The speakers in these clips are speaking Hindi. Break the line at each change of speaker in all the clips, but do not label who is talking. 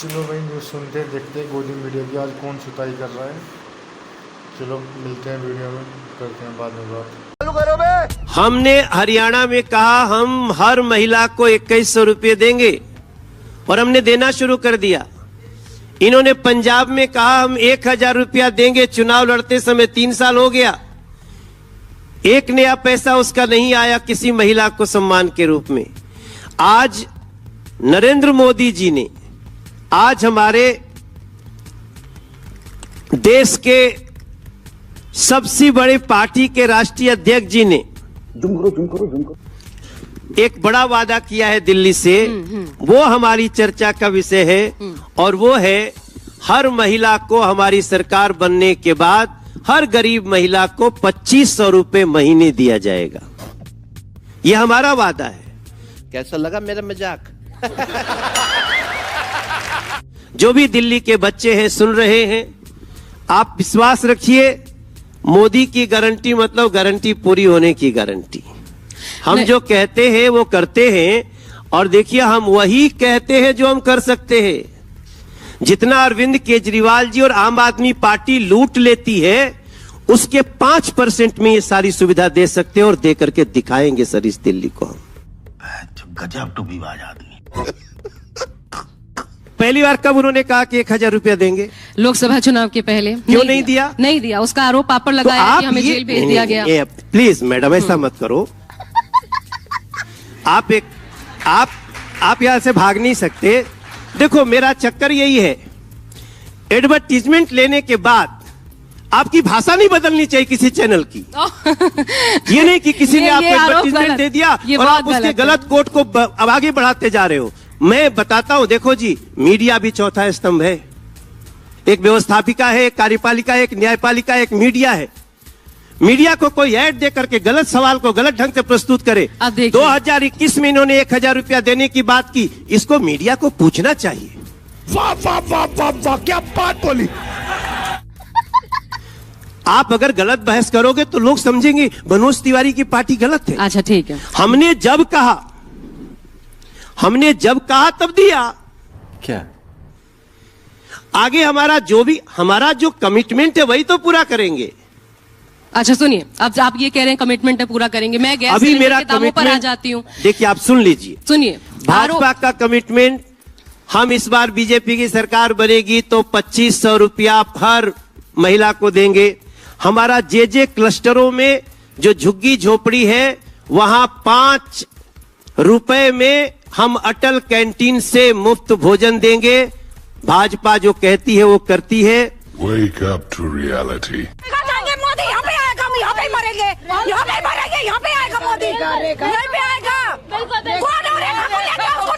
चलो भाई न्यूज़ सुनते हैं, देखते हैं गोदी मीडिया की आज कौन सुताई कर रहा है। चलो मिलते हैं वीडियो में, करते हैं बाद में बात।
हमने हरियाणा में कहा हम हर महिला को 2100 रुपये देंगे और हमने देना शुरू कर दिया। इन्होंने पंजाब में कहा हम 1000 रुपया देंगे, चुनाव लड़ते समय 3 साल हो गया, एक नया पैसा उसका नहीं आया किसी महिला को सम्मान के रूप में। आज नरेंद्र मोदी जी ने, आज हमारे देश के सबसे बड़े पार्टी के राष्ट्रीय अध्यक्ष जी ने एक बड़ा वादा किया है दिल्ली से, वो हमारी चर्चा का विषय है और वो है हर महिला को हमारी सरकार बनने के बाद हर गरीब महिला को 2500 रुपए महीने दिया जाएगा। ये हमारा वादा है। कैसा लगा मेरा मजाक? जो भी दिल्ली के बच्चे हैं सुन रहे हैं, आप विश्वास रखिए, मोदी की गारंटी मतलब गारंटी पूरी होने की गारंटी। हम जो कहते हैं वो करते हैं और देखिए हम वही कहते हैं जो हम कर सकते हैं। जितना अरविंद केजरीवाल जी और आम आदमी पार्टी लूट लेती है उसके 5% में ये सारी सुविधा दे सकते हैं और दे करके दिखाएंगे सर इस दिल्ली को हम।
गजब टूबीबाज आदमी।
पहली बार कब उन्होंने कहा कि 1000 रुपया देंगे?
लोकसभा चुनाव के पहले।
क्यों नहीं दिया?
नहीं दिया, उसका आरोप आप पर लगाया कि हमें जेल भेज दिया गया।
प्लीज मैडम ऐसा मत करो। आप यहां से भाग नहीं सकते। देखो मेरा चक्कर यही है, एडवर्टीजमेंट लेने के बाद आपकी भाषा नहीं बदलनी चाहिए किसी चैनल की। ये नहीं कि किसी ने आपको एडवर्टीजमेंट दे दिया और आप उसके गलत कोट को अब आगे बढ़ाते जा रहे हो। मैं बताता हूं, देखो जी, मीडिया भी चौथा स्तंभ है। एक व्यवस्थापिका है, एक कार्यपालिका है, एक न्यायपालिका है, एक मीडिया है। मीडिया को कोई ऐड दे करके गलत सवाल को गलत ढंग से प्रस्तुत करे। 2021 में इन्होंने 1000 रुपया देने की बात की, इसको मीडिया को पूछना चाहिए।
वाह वाह वाह वाह वाह, क्या बात बोली।
आप अगर गलत बहस करोगे तो लोग समझेंगे मनोज तिवारी की पार्टी गलत है।
अच्छा ठीक है,
हमने जब कहा तब दिया।
क्या
आगे हमारा जो कमिटमेंट है वही तो पूरा करेंगे।
अच्छा सुनिए, अब आप ये कह रहे हैं कमिटमेंट है पूरा करेंगे। मैं गैस
अभी मेरा
के दामों पर आ जाती हूँ।
देखिए आप सुन लीजिए,
सुनिए,
भाजपा का कमिटमेंट, हम इस बार बीजेपी की सरकार बनेगी तो 2500 रुपया हर महिला को देंगे। हमारा जे क्लस्टरों में जो झुग्गी झोपड़ी है वहां 5 रुपए में हम अटल कैंटीन से मुफ्त भोजन देंगे। भाजपा जो कहती है वो करती है।
Wake up to reality.
Modi यहाँ पे आएगा, हम यहाँ पे मरेंगे, यहाँ पे मरेंगे, यहाँ पे आएगा मोदी, यहाँ पे आएगा। कौन है रेखा को लेके उसको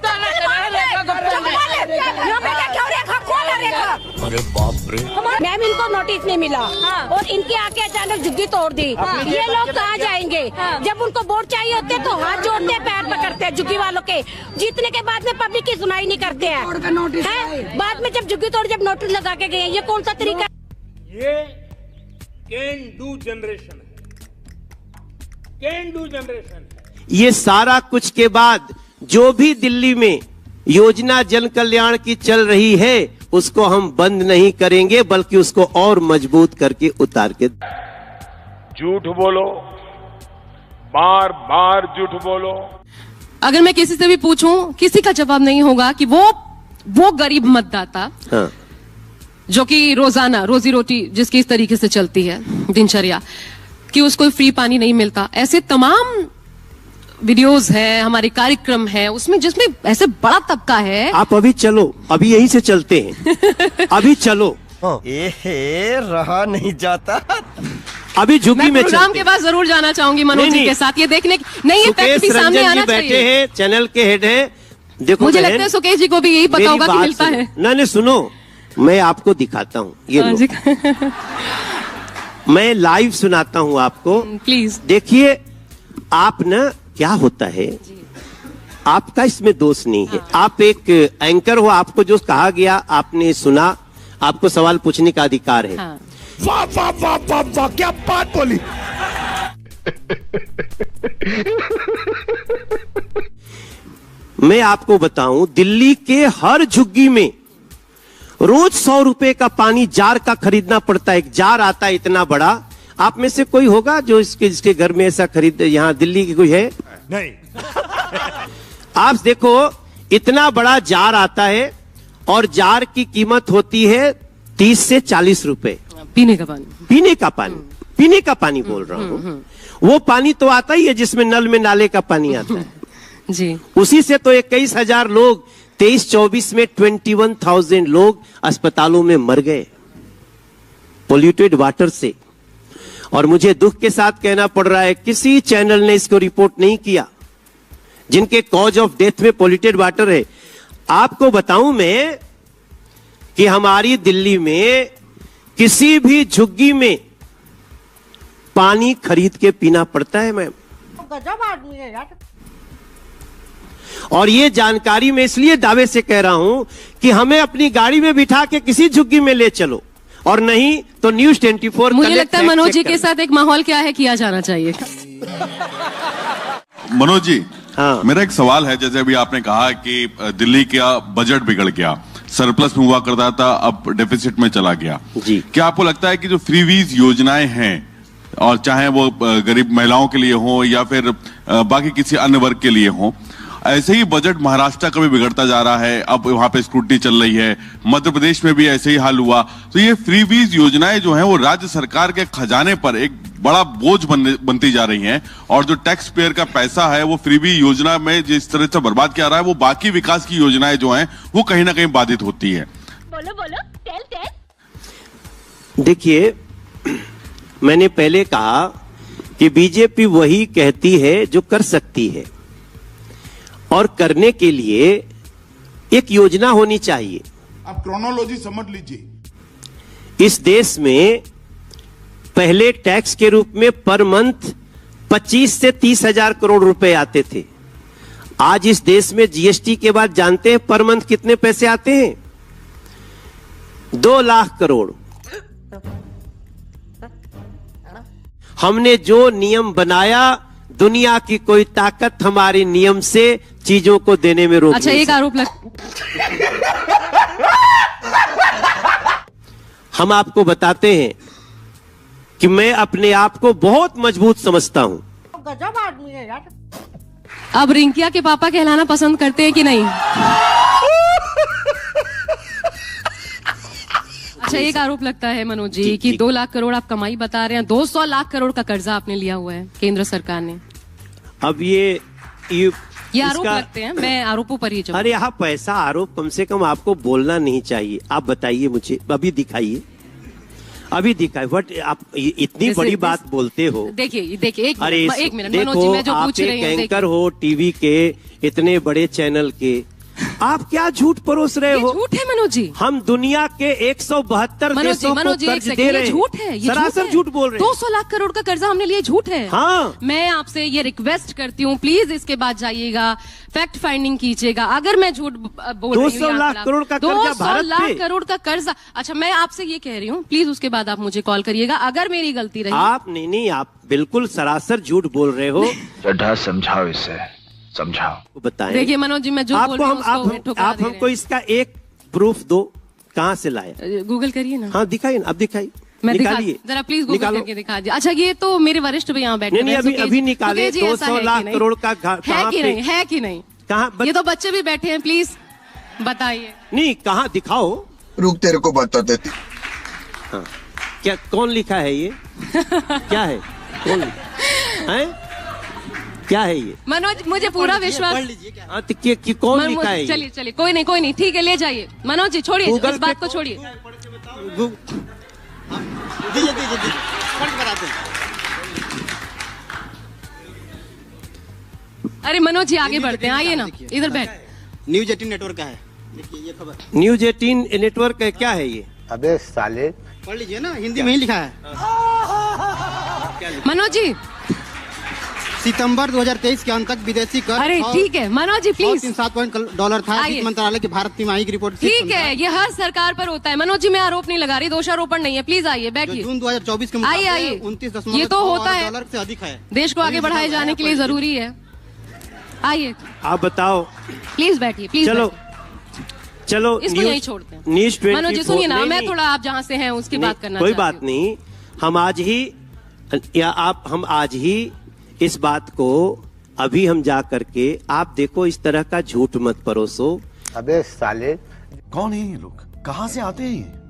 यहाँ पे क्या रेखा, कौन है रेखा?
अरे बाप रे।
मैम इनको नोटिस नहीं मिला और इनके आके अचानक झुग्गी तोड़ दी। ये लोग कहाँ जाएंगे? जब उनको वोट चाहिए होते तो हाथ जोड़ते, पैर पकड़ते हैं झुग्गी वालों के। जीतने के बाद में पब्लिक की सुनाई नहीं करते हैं। बाद में जब झुग्गी तोड़, जब नोटिस लगा के गए, ये कौन सा तरीका?
ये कैन डू जनरेशन है, कैन डू जनरेशन है।
ये सारा कुछ के बाद जो भी दिल्ली में योजना जन कल्याण की चल रही है उसको हम बंद नहीं करेंगे, बल्कि उसको और मजबूत करके उतार के।
झूठ बोलो, बार बार झूठ बोलो।
अगर मैं किसी से भी पूछूं, किसी का जवाब नहीं होगा कि वो गरीब मतदाता,
हाँ,
जो कि रोजाना रोजी रोटी जिसकी इस तरीके से चलती है दिनचर्या, कि उसको फ्री पानी नहीं मिलता। ऐसे तमाम वीडियोस है, हमारे कार्यक्रम है, उसमें जिसमें ऐसे बड़ा तबका है।
आप अभी चलो, अभी यहीं से चलते हैं। अभी चलो।
रहा नहीं जाता।
अभी झुग्गी में
प्रोग्राम के बाद जरूर जाना चाहूंगी मनोज जी के साथ, ये देखने नहीं, ये फैक्ट भी सामने आना चाहिए।
बैठे हैं, चैनल के हेड हैं। देखो
मुझे लगता है सुकेश जी को भी यही पता होगा कि मिलता है।
नहीं सुनो, मैं आपको दिखाता हूँ, ये मैं लाइव सुनाता हूँ आपको,
प्लीज
देखिए। आप ना, क्या होता है, आपका इसमें दोष नहीं है। आप एक एंकर हो, आपको जो कहा गया आपने सुना, आपको सवाल पूछने का अधिकार है।
हाँ।
वाह वाह वाह वाह वाह, क्या बात बोली।
मैं आपको बताऊं, दिल्ली के हर झुग्गी में रोज 100 रुपए का पानी जार का खरीदना पड़ता है। एक जार आता है इतना बड़ा। आप में से कोई होगा जो जिसके घर में ऐसा खरीद, यहां दिल्ली की कोई है?
नहीं।
आप देखो इतना बड़ा जार आता है और जार की कीमत होती है 30 से 40 रुपए।
पीने का पानी,
पीने का पानी बोल रहा हूं। वो पानी तो आता ही है जिसमें नल में नाले का पानी आता है।
जी।
उसी से तो 21,000 लोग 23-24 में 21,000 लोग अस्पतालों में मर गए पोल्यूटेड वाटर से। और मुझे दुख के साथ कहना पड़ रहा है किसी चैनल ने इसको रिपोर्ट नहीं किया, जिनके कॉज ऑफ डेथ में पोल्यूटेड वाटर है। आपको बताऊं मैं कि हमारी दिल्ली में किसी भी झुग्गी में पानी खरीद के पीना पड़ता है मैम।
गजब आदमी है यार।
और ये जानकारी मैं इसलिए दावे से कह रहा हूं कि हमें अपनी गाड़ी में बिठा के किसी झुग्गी में ले चलो, और नहीं तो न्यूज 24।
मुझे लगता है मनोज जी के साथ एक माहौल क्या है किया जाना चाहिए।
मनोज जी,
हाँ।
मेरा एक सवाल है। जैसे अभी आपने कहा कि दिल्ली का बजट बिगड़ गया, सरप्लस में हुआ करता था, अब डेफिसिट में चला गया
जी।
क्या आपको लगता है कि जो फ्रीवीज योजनाएं हैं, और चाहे वो गरीब महिलाओं के लिए हो या फिर बाकी किसी अन्य वर्ग के लिए हो, ऐसे ही बजट महाराष्ट्र का भी बिगड़ता जा रहा है, अब वहां पे स्क्रूटनी चल रही है, मध्य प्रदेश में भी ऐसे ही हाल हुआ, तो ये फ्रीवीज योजनाएं जो हैं वो राज्य सरकार के खजाने पर एक बड़ा बोझ बनती जा रही हैं, और जो टैक्स पेयर का पैसा है वो फ्रीवी योजना में जिस तरह से बर्बाद किया रहा है, वो बाकी विकास की योजनाएं जो हैं वो कहीं ना कहीं बाधित होती है।
बोलो बोलो, टेल।
देखिए, मैंने पहले कहा कि बीजेपी वही कहती है जो कर सकती है, और करने के लिए एक योजना होनी चाहिए।
आप क्रोनोलॉजी समझ लीजिए।
इस देश में पहले टैक्स के रूप में पर मंथ 25 से 30,000 करोड़ रुपए आते थे। आज इस देश में जीएसटी के बाद जानते हैं पर मंथ कितने पैसे आते हैं? 2 लाख करोड़। हमने जो नियम बनाया, दुनिया की कोई ताकत हमारे नियम से चीजों को देने में रोक
अच्छा,
नहीं
एक आरोप
हम आपको बताते हैं कि मैं अपने आप को बहुत मजबूत समझता हूं।
गजब आदमी है यार।
अब रिंकिया के पापा कहलाना पसंद करते हैं कि नहीं? अच्छा, एक आरोप लगता है मनोज जी कि 2 लाख करोड़ आप कमाई बता रहे हैं, 200 लाख करोड़ का कर्जा आपने लिया हुआ है केंद्र सरकार ने।
अब ये
आरोप लगते हैं, मैं आरोपों पर ही जाऊं।
अरे यहाँ पैसा आरोप कम से कम आपको बोलना नहीं चाहिए। आप बताइए मुझे, अभी दिखाइए, अभी दिखाइए। बट आप इतनी बड़ी बात बोलते हो।
देखिए एक मिनट
देखो,
मनोज जी, मैं जो
आप
पूछ रही
एक
हूँ,
एंकर हो टीवी के, इतने बड़े चैनल के, आप क्या झूठ परोस रहे हो?
झूठ है मनोज जी।
हम दुनिया के 172 देशों को कर्ज दे रहे हैं।
झूठ है, ये
सरासर झूठ बोल रहे हैं।
200 लाख करोड़ का कर्जा हमने लिया, झूठ है।
हाँ।
मैं आपसे ये रिक्वेस्ट करती हूँ, प्लीज इसके बाद जाइएगा, फैक्ट फाइंडिंग कीजिएगा। अगर मैं झूठ बोल रही हूँ,
200 लाख करोड़ का कर्जा
200
भारत पे।
लाख करोड़ का कर्जा। अच्छा, मैं आपसे ये कह रही हूँ, प्लीज उसके बाद आप मुझे कॉल करिएगा अगर मेरी गलती रही।
आप नहीं, आप बिल्कुल सरासर झूठ बोल रहे हो।
चड्ढा समझाओ इसे, समझाओ।
बताएं।
देखिए मनोज जी, मैं जो बोल रही हूँ उसको ठुकरा
आप
दे रहे
हमको इसका एक प्रूफ दो, कहाँ से लाए?
हैं। गूगल करिए ना।
हाँ दिखाइए, अब दिखाइए,
मैं
निकालिए
जरा प्लीज गूगल करके दिखा दीजिए। अच्छा, ये तो मेरे वरिष्ठ भी यहाँ बैठे
नहीं, अभी निकाले। 200 लाख करोड़ का
है कि नहीं?
कहाँ?
ये तो बच्चे भी बैठे हैं, प्लीज बताइए।
नहीं, कहाँ दिखाओ।
रुक, तेरे को बता देती।
हाँ, क्या कौन लिखा है ये? क्या है? कौन है? क्या है ये?
मनोज, मुझे पूरा विश्वास।
हाँ, तो कौन लिखा है?
चलिए, कोई नहीं, ठीक है, ले जाइए। मनोज जी छोड़िए, इस बात को छोड़िए। अरे मनोज जी, आगे बढ़ते हैं, आइए ना, इधर बैठ।
न्यूज 18 नेटवर्क का है, देखिए ये खबर।
न्यूज 18 नेटवर्क है, क्या है ये?
अबे साले,
पढ़ लीजिए ना, हिंदी में ही लिखा है।
मनोज जी,
सितंबर 2023 के अंत तक विदेशी कर।
अरे ठीक है मनोज जी, प्लीज।
$7 था। वित्त मंत्रालय की भारत तिमाही की रिपोर्ट।
ठीक है, ये हर सरकार पर होता है मनोज जी, मैं आरोप नहीं लगा रही, दोषारोपण नहीं है। प्लीज आइए, बैठिए।
जून 2024 के
आइए,
29.6
ये तो होता है,
डॉलर से अधिक है।
देश को आगे बढ़ाए जाने के लिए जरूरी है। आइए,
आप बताओ।
प्लीज बैठिए, प्लीज।
चलो, चलो
इसको यही छोड़ते हैं।
न्यूज 24
मनोज जी सुनिए ना,
नहीं,
मैं
नहीं,
थोड़ा आप जहां से हैं उसकी बात करना
कोई
चाहती
बात
हूँ।
नहीं, हम आज ही इस बात को अभी हम जा करके, आप देखो इस तरह का झूठ मत परोसो।
अबे साले,
कौन है ये लोग, कहाँ से आते हैं ये?